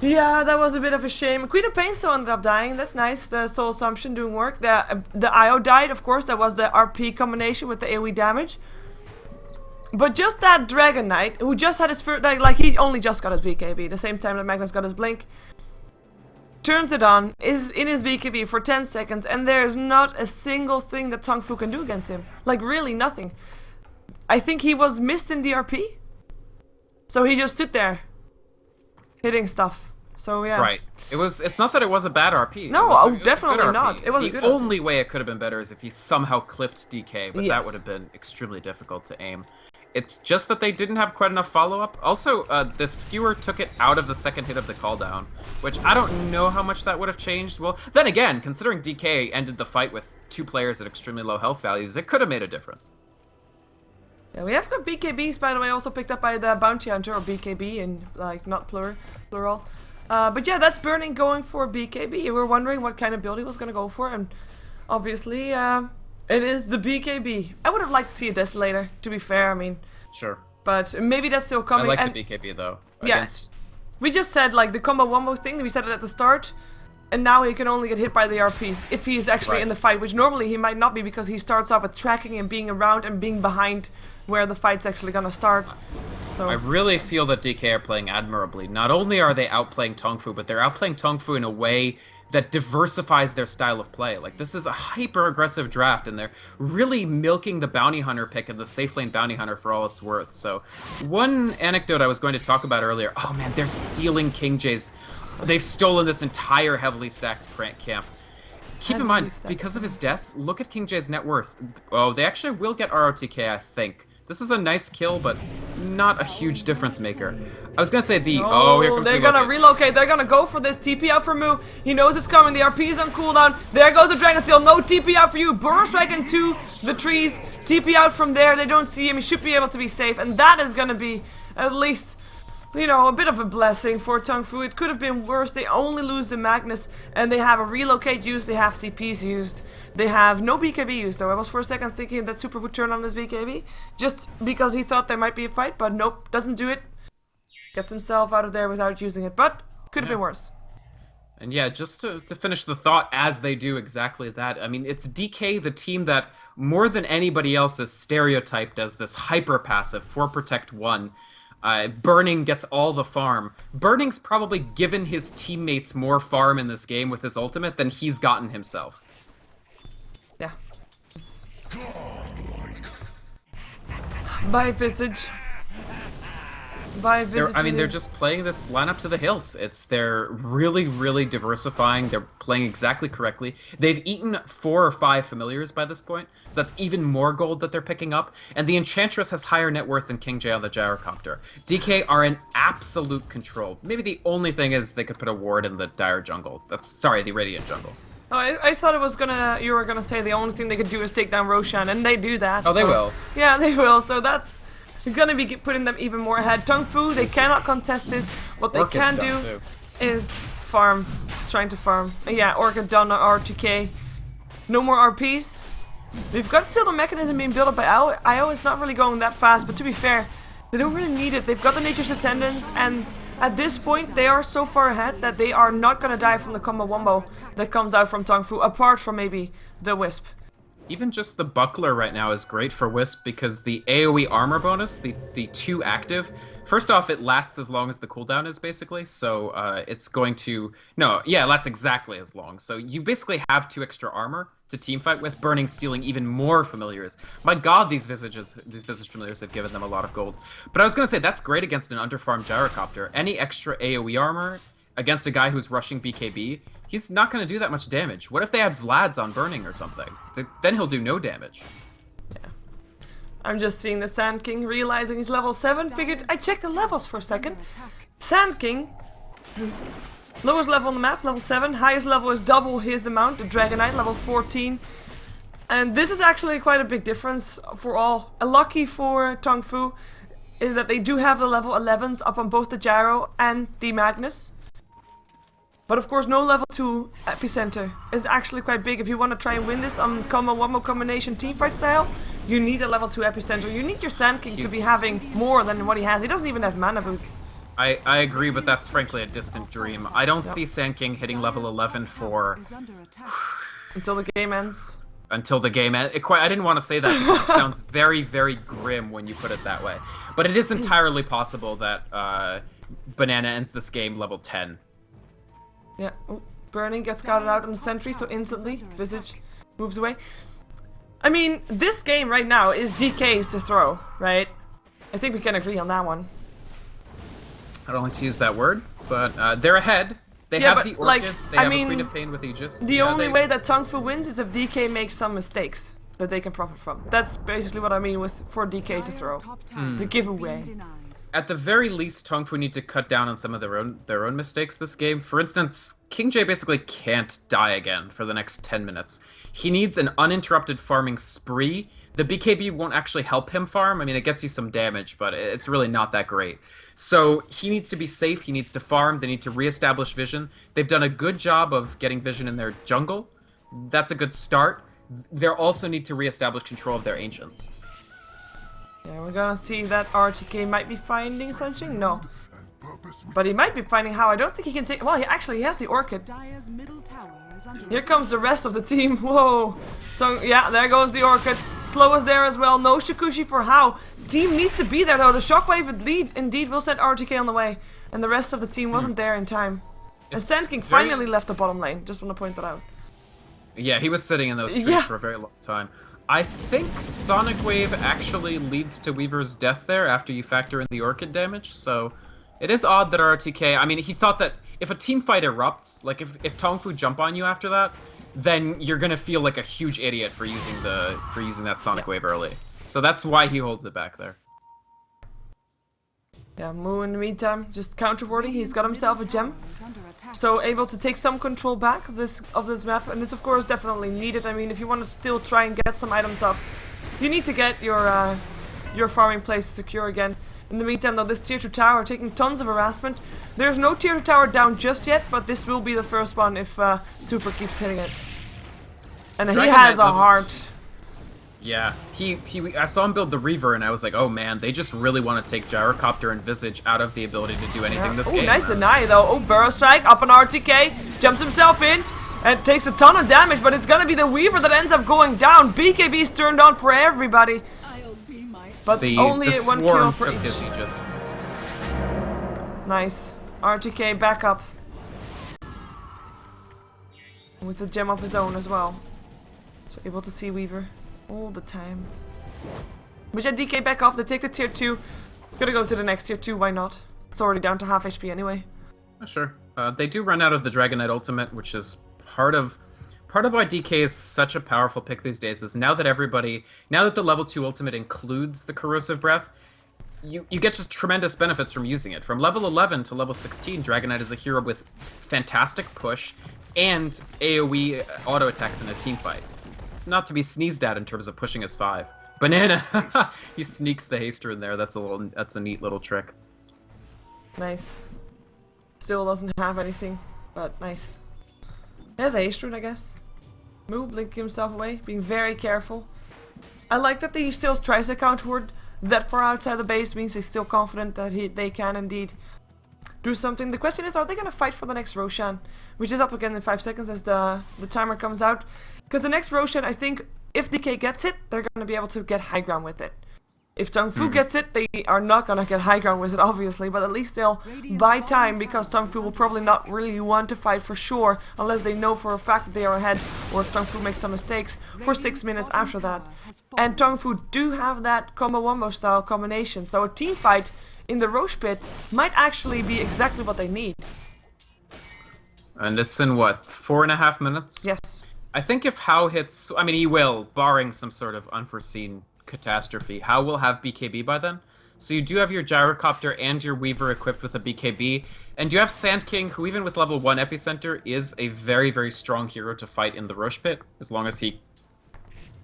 Yeah, that was a bit of a shame. Queen of Pain still ended up dying. That's nice. The Soul Assumption doing work. The IO died, of course. That was the RP combination with the AoE damage. But just that Dragon Knight, who just had his first, like he only just got his BKB, the same time that Magnus got his Blink, turns it on, is in his BKB for 10 seconds, and there's not a single thing that Tongfu can do against him. Like, really nothing. I think he was missed in the RP. So he just stood there, hitting stuff. So yeah. Right. It's not that it was a bad RP. No, definitely not. It was a good RP. The only way it could have been better is if he somehow clipped DK, but yes, that would have been extremely difficult to aim. It's just that they didn't have quite enough follow-up. Also, the skewer took it out of the 2nd hit of the call down, which I don't know how much that would have changed. Well, then again, considering DK ended the fight with 2 players at extremely low health values, it could have made a difference. Yeah, we have got BKBs, by the way, also picked up by the Bounty Hunter, or BKB, in, like, not plural. But yeah, that's Burning going for BKB. We were wondering what kind of build he was going to go for, and obviously, it is the BKB. I would have liked to see a Desolator, to be fair, I mean. Sure. But maybe that's still coming. I like the BKB, though. against... We just said, like, the combo wombo thing, we said it at the start, and now he can only get hit by the RP if he is actually in the fight, which normally he might not be because he starts off with tracking and being around and being behind where the fight's actually gonna start. So I really feel that DK are playing admirably. Not only are they outplaying Tongfu, but they're outplaying Tongfu in a way that diversifies their style of play. Like, this is a hyper-aggressive draft, and they're really milking the bounty hunter pick and the safe lane bounty hunter for all it's worth. So, one anecdote I was going to talk about earlier, oh man, they're stealing King J's. They've stolen this entire heavily stacked camp. Keep in mind, because of his deaths, look at King J's net worth. Oh, they actually will get ROTK, I think. This is a nice kill, but not a huge difference maker. I was gonna say the... Oh, here comes they're gonna relocate. They're gonna go for this. TP out for Mu. He knows it's coming. The RP is on cooldown. There goes the Dragon Steel. No TP out for you. Burst right into the trees. TP out from there. They don't see him. He should be able to be safe. And that is gonna be at least... you know, a bit of a blessing for Tongfu. It could have been worse. They only lose the Magnus, and they have a relocate used, they have TPs used. They have no BKB used, though. I was for a second thinking that Super would turn on his BKB, just because he thought there might be a fight, but nope, doesn't do it. Gets himself out of there without using it, but could have been worse. And yeah, just to finish the thought, as they do exactly that, I mean, it's DK, the team that, more than anybody else, is stereotyped as this hyper-passive 4-protect-1. Burning gets all the farm. Burning's probably given his teammates more farm in this game with his ultimate than he's gotten himself. Yeah. Bye, Visage. Bye, Visage. I mean, they're just playing this lineup to the hilt. They're really, really diversifying. They're playing exactly correctly. They've eaten 4 or 5 familiars by this point, so that's even more gold that they're picking up. And the Enchantress has higher net worth than King J on the Gyrocopter. DK are in absolute control. Maybe the only thing is they could put a ward in the Dire jungle. Sorry, the Radiant jungle. Oh, I thought you were gonna say the only thing they could do is take down Roshan, and they do that. Oh, they will. Yeah, they will. So that's gonna be putting them even more ahead. Tongfu, they cannot contest this. What they can do is farm, trying to farm. Yeah, Orchid done R2K. No more RPs. We've got still the mechanism being built up by IO is not really going that fast, but to be fair, they don't really need it. They've got the Nature's Attendance, and at this point, they are so far ahead that they are not gonna die from the combo wombo that comes out from Tongfu, apart from maybe the Wisp. Even just the Buckler right now is great for Wisp because the AoE armor bonus, the 2 active, first off, it lasts as long as the cooldown is, basically, so it's going to... No, yeah, it lasts exactly as long. So you basically have 2 extra armor to teamfight with, Burning stealing even more familiars. My god, these Visage familiars have given them a lot of gold. But I was going to say, that's great against an underfarmed Gyrocopter. Any extra AoE armor against a guy who's rushing BKB, he's not going to do that much damage. What if they had Vlad's on Burning or something? Then he'll do no damage. Yeah. I'm just seeing the Sand King, realizing he's level 7. Figured I checked the levels for a second. Sand King, lowest level on the map, level 7. Highest level is double his amount, the Dragonite, level 14. And this is actually quite a big difference for all. Lucky for Tongfu is that they do have the level 11s up on both the Gyro and the Magnus. But of course, no level 2 epicenter is actually quite big. If you want to try and win this on combo wombo combination teamfight style, you need a level 2 epicenter. You need your Sand King to be having more than what he has. He doesn't even have mana boots. I agree, but that's frankly a distant dream. I don't see Sand King hitting level 11 for... until the game ends. Until the game ends. I didn't want to say that because it sounds very, very grim when you put it that way. But it is entirely possible that Banana ends this game level 10. Yeah, Burning gets scouted out on the sentry, so instantly Visage moves away. I mean, this game right now is DK's to throw, right? I think we can agree on that one. I don't like to use that word, but they're ahead. They have the Orchid, they have a Queen of Pain with Aegis. The only way that Tongfu wins is if DK makes some mistakes that they can profit from. That's basically what I mean for DK to throw. To give away. At the very least, Tongfu need to cut down on some of their own mistakes this game. For instance, King J basically can't die again for the next 10 minutes. He needs an uninterrupted farming spree. The BKB won't actually help him farm. I mean, it gets you some damage, but it's really not that great. So he needs to be safe, he needs to farm, they need to reestablish vision. They've done a good job of getting vision in their jungle. That's a good start. They also need to reestablish control of their ancients. Yeah, we're gonna see that RTK might be finding something. No. But he might be finding how. I don't think he can take... Well, he has the Orchid. Dire's middle tower is under Here comes the rest of the team. Whoa. Yeah, there goes the Orchid. Slow is there as well. No Shikushi for How. The team needs to be there though. The Shockwave indeed will send RTK on the way. And the rest of the team wasn't there in time. And Sand King finally left the bottom lane. Just want to point that out. Yeah, he was sitting in those trees for a very long time. I think Sonic Wave actually leads to Weaver's death there after you factor in the Orchid damage, so it is odd that RTK... I mean, he thought that if a team fight erupts, like if Tongfu jump on you after that, then you're gonna feel like a huge idiot for using that Sonic Wave early. So that's why he holds it back there. Yeah, Moo in the meantime, just counter-warding. He's got himself a gem. So able to take some control back of this map, and it's of course definitely needed. I mean, if you want to still try and get some items up, you need to get your farming place secure again. In the meantime though, this tier 2 tower taking tons of harassment. There's no tier 2 tower down just yet, but this will be the first one if Super keeps hitting it. And he has a heart. Yeah, I saw him build the Reaver and I was like, oh man, they just really want to take Gyrocopter and Visage out of the ability to do anything this game. Nice deny though. Oh, Burrow Strike up on RTK, jumps himself in and takes a ton of damage, but it's gonna be the Weaver that ends up going down. BKB's turned on for everybody. But only one kill for each. Nice. RTK back up. With the gem of his own as well. So able to see Weaver all the time. But yeah, DK back off. They take the tier 2. Gonna go to the next tier 2, why not? It's already down to half HP anyway. Sure. They do run out of the Dragon Knight ultimate, which is part of why DK is such a powerful pick these days, is now that the level 2 ultimate includes the Corrosive Breath, you get just tremendous benefits from using it. From level 11 to level 16, Dragon Knight is a hero with fantastic push and AoE auto attacks in a team fight. It's not to be sneezed at in terms of pushing his 5. Banana! He sneaks the haster in there. That's a neat little trick. Nice. Still doesn't have anything, but nice. He has a haste rune, I guess. Moo blinking himself away, being very careful. I like that he still tries to counterward that far outside the base, means he's still confident that they can indeed do something. The question is, are they going to fight for the next Roshan? Which is up again in 5 seconds as the timer comes out. Because the next Roshan, I think, if DK gets it, they're going to be able to get high ground with it. If Tongfu gets it, they are not going to get high ground with it, obviously, but at least they'll buy time, because Tongfu will probably not really want to fight for sure, unless they know for a fact that they are ahead, or if Tongfu makes some mistakes, for 6 minutes after that. And Tongfu do have that combo wombo style combination, so a team fight in the Roche pit might actually be exactly what they need. And it's in what, 4.5 minutes? Yes. I think if How hits, I mean he will, barring some sort of unforeseen catastrophe, How will have BKB by then. So you do have your Gyrocopter and your Weaver equipped with a BKB, and you have Sand King, who even with level 1 Epicenter is a very, very strong hero to fight in the Roche pit, as long as he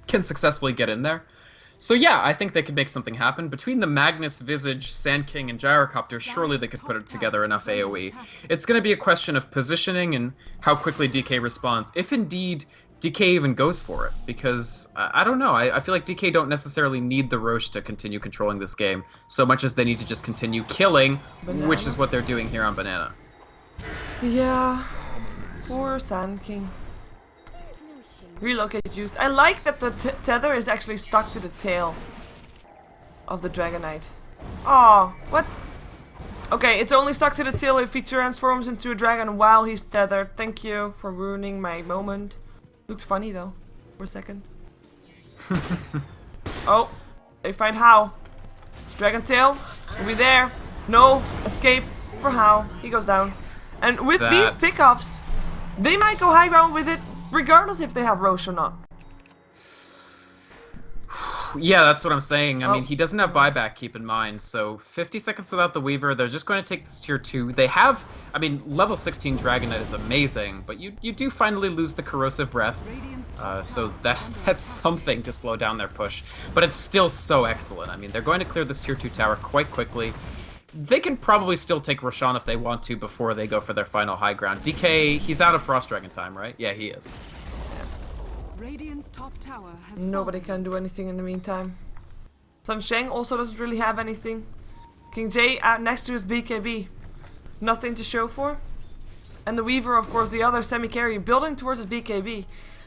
can successfully get in there. So yeah, I think they could make something happen. Between the Magnus, Visage, Sand King, and Gyrocopter, surely they could put together enough AoE. It's going to be a question of positioning and how quickly DK responds, if indeed DK even goes for it. Because, I don't know, I feel like DK don't necessarily need the Roche to continue controlling this game, so much as they need to just continue killing, which is what they're doing here on Banana. Yeah, poor Sand King. Relocate juice. I like that the tether is actually stuck to the tail of the Dragon Knight. Oh, what? Okay, it's only stuck to the tail if he transforms into a dragon while he's tethered. Thank you for ruining my moment. Looked funny though, for a second. Oh, they find How. Dragon tail will be there. No escape for How. He goes down. And with these pickoffs, they might go high ground with it, regardless if they have Roche or not. Yeah, that's what I'm saying. I mean, he doesn't have buyback, keep in mind. So 50 seconds without the Weaver, they're just going to take this tier 2. They have, I mean, level 16 Dragon Knight is amazing, but you do finally lose the Corrosive Breath. So that's something to slow down their push. But it's still so excellent. I mean, they're going to clear this tier 2 tower quite quickly. They can probably still take Roshan if they want to before they go for their final high ground. DK, he's out of Frost Dragon time, right? Yeah, he is. Radiant's top tower has Nobody can do anything in the meantime. Sun Sheng also doesn't really have anything. King J out next to his BKB. nothing to show for. And the Weaver, of course, the other semi-carry, building towards his BKB.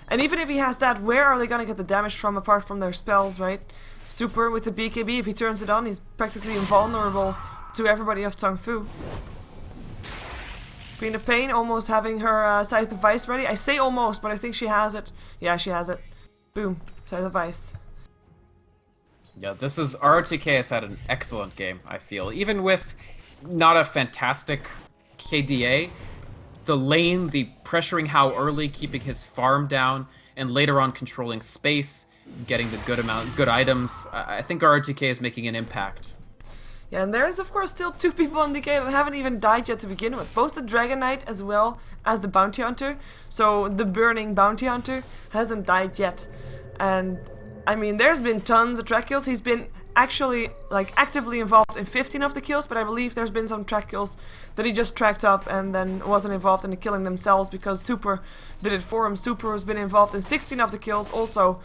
And even if he has that, where are they going to get the damage from apart from their spells, right? Super with the BKB, if he turns it on, he's practically invulnerable to everybody of Tongfu. Queen of Pain almost having her Scythe of Vice ready. I say almost, but I think she has it. Yeah, she has it. Boom. Scythe of Vice. Yeah, this is... ROTK has had an excellent game, I feel. Even with not a fantastic KDA, the lane, the pressuring How early, keeping his farm down, and later on controlling space, getting the good items. I think ROTK is making an impact. Yeah, and there's of course still 2 people on DK that haven't even died yet to begin with. Both the Dragon Knight as well as the Bounty Hunter. So the Burning Bounty Hunter hasn't died yet. And I mean, there's been tons of track kills. He's been actually like actively involved in 15 of the kills, but I believe there's been some track kills that he just tracked up and then wasn't involved in the killing themselves because Super did it for him. Super has been involved in 16 of the kills, also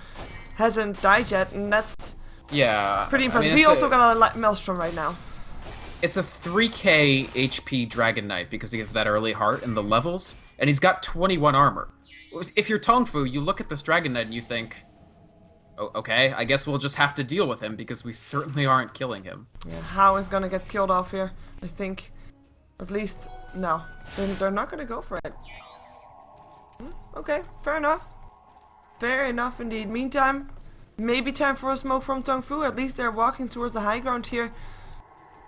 hasn't died yet, and that's pretty impressive. He also got a Maelstrom right now. It's a 3k HP Dragon Knight because he has that early heart and the levels, and he's got 21 armor. If you're Tongfu, you look at this Dragon Knight and you think, oh, okay, I guess we'll just have to deal with him because we certainly aren't killing him. Yeah, How is gonna get killed off here, I think. At least, no. They're not gonna go for it. Okay, fair enough. Fair enough indeed. Meantime, maybe time for a smoke from Tongfu. At least they're walking towards the high ground here.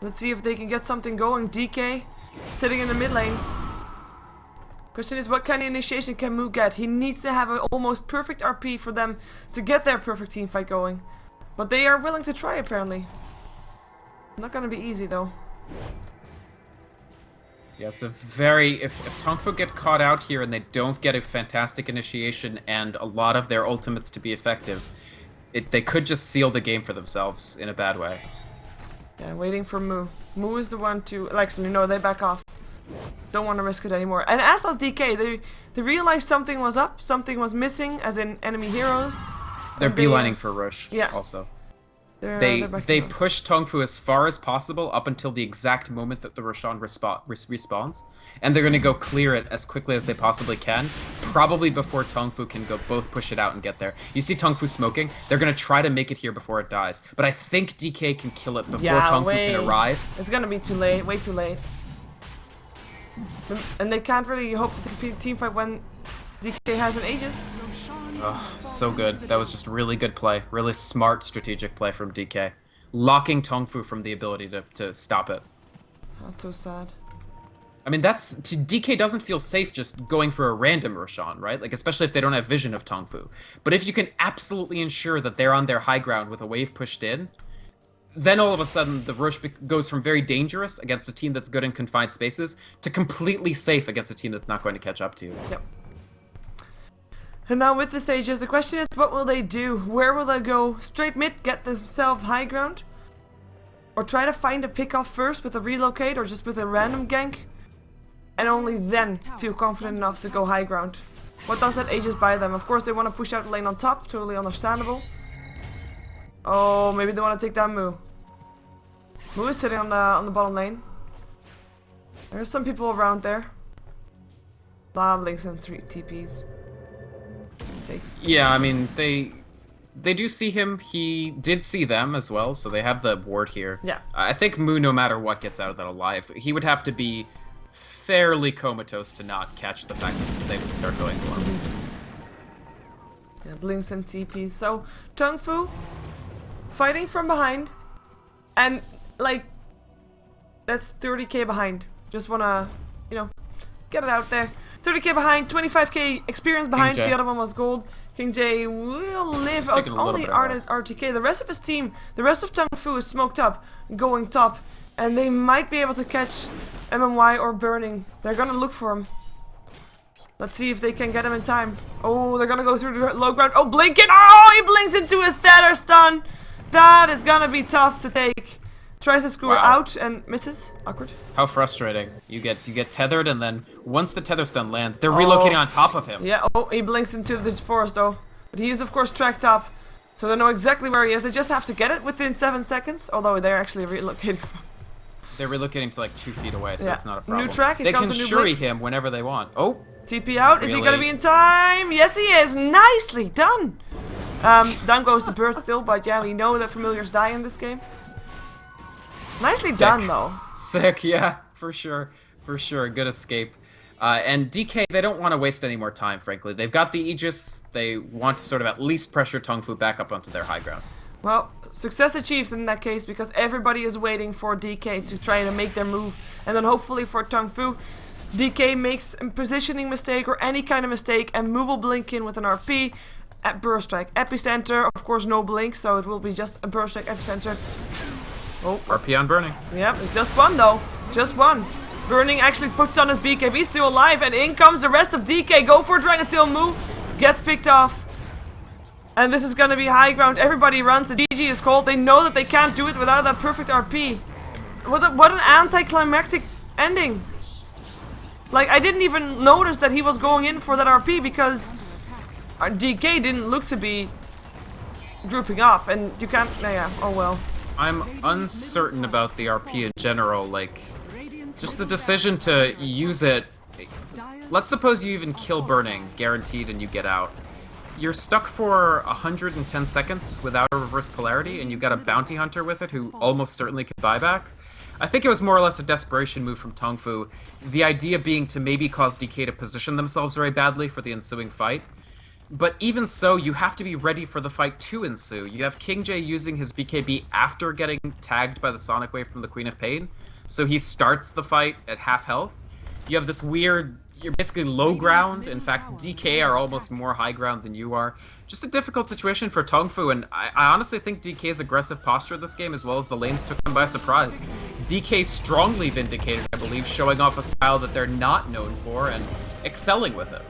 Let's see if they can get something going. DK sitting in the mid lane. Question is, what kind of initiation can Mu get? He needs to have an almost perfect RP for them to get their perfect team fight going. But they are willing to try, apparently. Not gonna be easy, though. Yeah, it's a very... If Tongfu get caught out here and they don't get a fantastic initiation and a lot of their ultimates to be effective, they could just seal the game for themselves in a bad way. Yeah, waiting for Mu. Mu is the one to... Alexa, you know, they back off. Don't want to risk it anymore. And as does DK. They realized something was up, something was missing, as in enemy heroes. They're beelining for Rosh, yeah. Also. They push Tongfu as far as possible up until the exact moment that the Roshan respawns. And they're going to go clear it as quickly as they possibly can, probably before Tongfu can go both push it out and get there. You see Tongfu smoking? They're going to try to make it here before it dies. But I think DK can kill it before Tongfu can arrive. It's going to be too late, way too late. And they can't really hope to defeat a team fight when DK has an Aegis. Oh, so good. That was just really good play. Really smart strategic play from DK. Locking Tongfu from the ability to stop it. That's so sad. I mean, DK doesn't feel safe just going for a random Roshan, right? Like, especially if they don't have vision of Tongfu. But if you can absolutely ensure that they're on their high ground with a wave pushed in, then all of a sudden the Rosh goes from very dangerous against a team that's good in confined spaces to completely safe against a team that's not going to catch up to you. Yep. And now with the Sages, the question is, what will they do? Where will they go? Straight mid, get themselves high ground? Or try to find a pick off first with a relocate or just with a random gank? And only then feel confident enough to go high ground. What does that Aegis buy them? Of course they want to push out the lane on top, totally understandable. Oh, maybe they want to take down Mu. Mu is sitting on the bottom lane. There's some people around there. Blinks and 3 TPs. Safe. Yeah, I mean, they do see him. He did see them as well, so they have the ward here. Yeah. I think Mu, no matter what, gets out of that alive. He would have to be fairly comatose to not catch the fact that they would start going for him. Yeah, Blinks and TPs. So, Tongfu fighting from behind. And, like, that's 30k behind. Just wanna, you know, get it out there. 30k behind, 25k experience behind. The other one was gold. King J will live. Oh, it's only RTK. The rest of his team, the rest of Tongfu is smoked up, going top. And they might be able to catch MMY or Burning. They're gonna look for him. Let's see if they can get him in time. Oh, they're gonna go through the low ground. Oh, blinking! Oh, he blinks into a tether stun. That is gonna be tough to take. Tries to screw out and misses. Awkward. How frustrating. You get tethered, and then once the tether stun lands, they're relocating on top of him. Yeah, oh, he blinks into the forest though. But he is of course tracked up. So they know exactly where he is. They just have to get it within 7 seconds. Although they're actually relocating from. They're relocating to like 2 feet away, so Yeah. it's not a problem. New track, here They comes can a new shuri blink. him whenever they want. Oh, TP out. Is he gonna Really? be in time? Yes, he is. Nicely done. Down goes the bird still, but yeah, we know that familiars die in this game. Nicely Sick. done, though. sick, yeah, for sure. For sure, good escape. And DK, they don't want to waste any more time, frankly. They've got the Aegis. They want to sort of at least pressure Tongfu back up onto their high ground. Well, success achieved in that case because everybody is waiting for DK to try to make their move. And then hopefully for Tongfu, DK makes a positioning mistake or any kind of mistake and Mu will blink in with an RP at Burst Strike. Epicenter, of course no blink, so it will be just a Burst Strike Epicenter. Oh, RP on Burning. yep, it's just one though. Just one. Burning actually puts on his BKB, still alive, and in comes the rest of DK. Go for Dragon Tail Mu. Gets picked off. And this is gonna be high ground. Everybody runs. The DG is called. They know that they can't do it without that perfect RP. What an anticlimactic ending. Like, I didn't even notice that he was going in for that RP because our DK didn't look to be grouping up. And you can't... yeah, oh well. I'm uncertain about the RP in general, like, just the decision to use it. Let's suppose you even kill Burning, guaranteed, and you get out. You're stuck for 110 seconds without a reverse polarity, and you've got a bounty hunter with it who almost certainly could buy back. I think it was more or less a desperation move from Tongfu, the idea being to maybe cause DK to position themselves very badly for the ensuing fight. But even so, you have to be ready for the fight to ensue. You have King J using his BKB after getting tagged by the Sonic Wave from the Queen of Pain, so he starts the fight at half health. You have this weird... You're basically low ground. In fact, DK are almost more high ground than you are. Just a difficult situation for Tongfu, and I honestly think DK's aggressive posture this game, as well as the lanes, took them by surprise. DK strongly vindicated, I believe, showing off a style that they're not known for and excelling with it.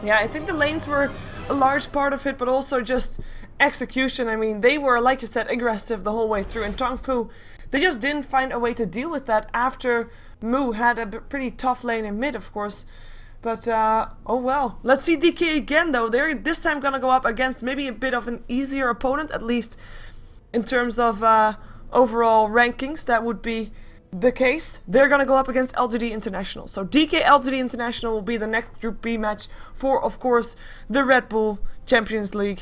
Yeah, I think the lanes were a large part of it, but also just execution. I mean, they were, like you said, aggressive the whole way through, and Tongfu, they just didn't find a way to deal with that after Mu had a pretty tough lane in mid, of course. But, oh well. Let's see DK again, though. They're this time gonna go up against maybe a bit of an easier opponent, at least in terms of overall rankings. That would be the case. They're gonna go up against LGD International. So DK LGD International will be the next Group B match for, of course, the Red Bull Champions League.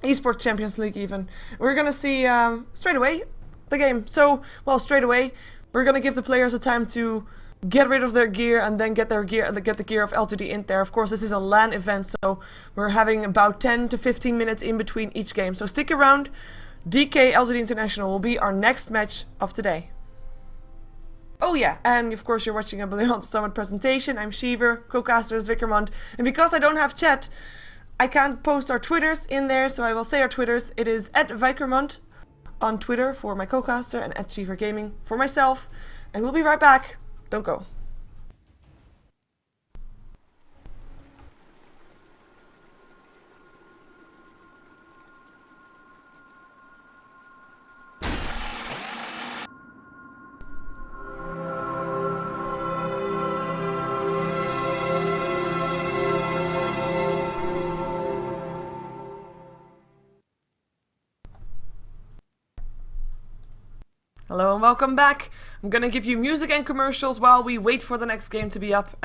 Esports Champions League, even. We're gonna see straight away the game. So, well, straight away, we're gonna give the players a time to get rid of their gear and then get the gear of lgd.int there. Of course, this is a LAN event, so we're having about 10 to 15 minutes in between each game. So stick around. DK LGD International will be our next match of today. Oh yeah, and of course you're watching a Brilliant Summit presentation. I'm Shiver, co-caster is Vickermond, and because I don't have chat, I can't post our Twitters in there, so I will say our Twitters. It is @Vickermond on Twitter for my co-caster and @Shiver Gaming for myself. And we'll be right back. Don't go. Hello and welcome back. I'm gonna give you music and commercials while we wait for the next game to be up.